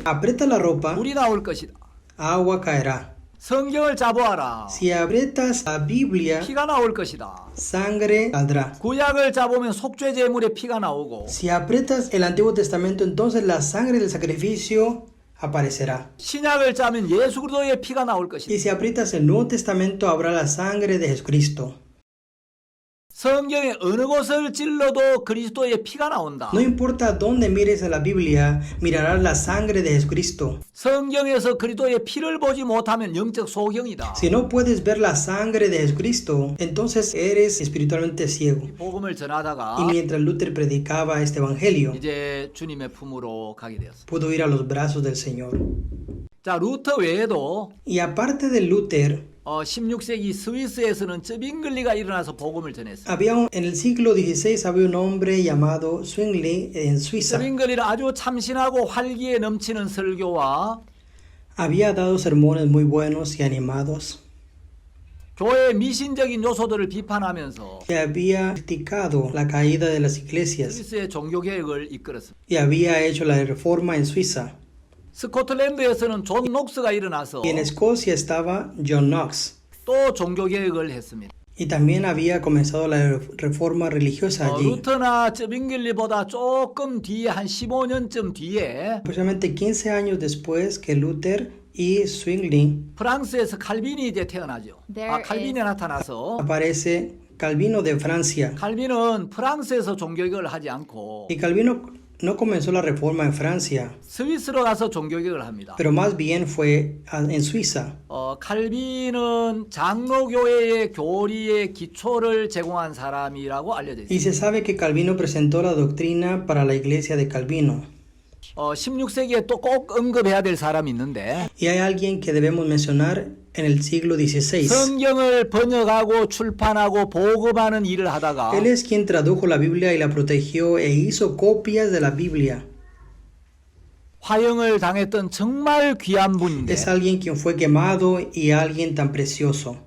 aprietas la ropa, 물이 나올 것이다. agua caerá. 성경을 잡아와라. Si aprietas la Biblia, 피가 나올 것이다. sangre saldrá. 구약을 잡으면 속죄 제물에 피가 나오고 Si aprietas el Antiguo Testamento, entonces la sangre del sacrificio aparecerá. 신약을 짜면 예수 그리스도의 피가 나올 것이다. Y si aprietas el Nuevo Testamento, habrá la sangre de Jesucristo. 성경의 어느 곳을 찔러도 그리스도의 피가 나온다. No importa dónde mires en la Biblia, mirarás la sangre de Jesucristo. 성경에서 그리스도의 피를 보지 못하면 영적 소경이다. Si no puedes ver la sangre de Jesucristo, entonces eres espiritualmente ciego. 복음을 전하다가 Y mientras Luther predicaba este evangelio, 이제 주님의 품으로 가게 되었습니다. pudo ir a los brazos del Señor. 자, 루터 외에도 Y aparte de Luther, 16세기 스위스에서는 쯔빙글리가 일어나서 복음을 전했어요. en el siglo XVI había un hombre llamado Zwingli en Suiza. 쯔빙글리는 아주 참신하고 활기에 넘치는 설교와 Había dado sermones muy buenos y animados. 교회의 미신적인 요소들을 비판하면서 Que había criticado la caída de las iglesias. 스위스의 종교개혁을 이끌었습니다. Y había hecho la reforma en Suiza. 스코틀랜드에서는 존 녹스가 일어나서 Y en Escocia estaba John Knox. 또 종교개혁을 했습니다. Y también había comenzado la reforma religiosa allí. 루터나 쯩잉글리보다 조금 뒤에 한 15년쯤 뒤에 Aproximadamente 15 años después que Luther y Zwingli 프랑스에서 칼빈이 이제 태어나죠. There 칼빈이 나타나서 aparece Calvino de Francia. 칼빈은 프랑스에서 종교개혁을 하지 않고 Y Calvino no comenzó la reforma en Francia, 스위스로 가서 종교개혁을 합니다. pero más bien fue en Suiza. 칼빈은 장로교회의 교리의 기초를 제공한 사람이라고 알려져 Y 있습니다. se sabe que Calvino presentó la doctrina para la iglesia de Calvino. 16세기에 또 꼭 언급해야 될 사람이 있는데 Y hay alguien que debemos mencionar en el siglo XVI. 성경을 번역하고 출판하고 보급하는 일을 하다가 Él es quien tradujo la Biblia y la protegió e hizo copias de la Biblia. 화형을 당했던 정말 귀한 분인데 Es alguien quien fue quemado y alguien tan precioso.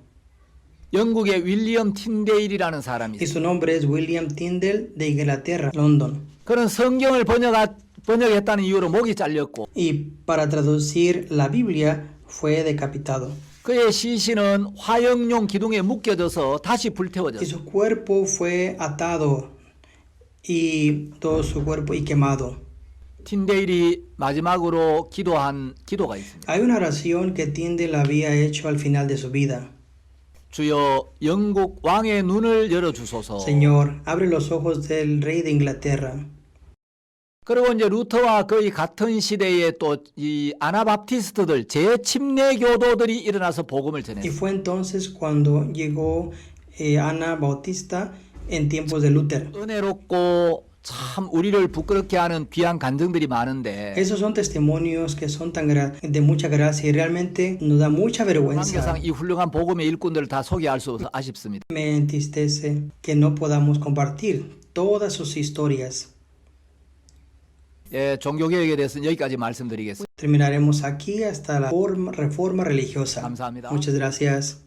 영국의 윌리엄 틴데일이라는 사람이 Y 있어요. su nombre es William Tyndale de Inglaterra, London. 그런 성경을 번역했다는 이유로 목이 잘렸고 Y para traducir la Biblia fue decapitado. 그의 시신은 화형용 기둥에 묶여져서 다시 Y 불태워졌어요. su cuerpo fue atado y todo su cuerpo y quemado. 틴데일이 마지막으로 기도한 기도가 있습니다. Hay una oración que Tyndale había hecho al final de su vida. 주여 영국 왕의 눈을 열어주소서. Señor, abre los ojos del rey de Inglaterra. 그리고 이제 루터와 거의 같은 시대에 또 이 아나바프티스트들 재침례 교도들이 일어나서 복음을 Y 전했어요. fue entonces cuando llegó Ana Bautista en tiempos de Luther. 은혜롭고 참 우리를 부끄럽게 하는 귀한 간증들이 많은데 Esos son testimonios que son de mucha gracia y realmente nos da mucha vergüenza. 관계상 이 훌륭한 복음의 일꾼들을 다 소개할 수 없어 아쉽습니다. Me entristece que no podamos compartir todas sus historias. 예, 종교개혁에 대해서는 여기까지 말씀드리겠습니다. Terminaremos aquí hasta la reforma religiosa. 감사합니다. Muchas gracias.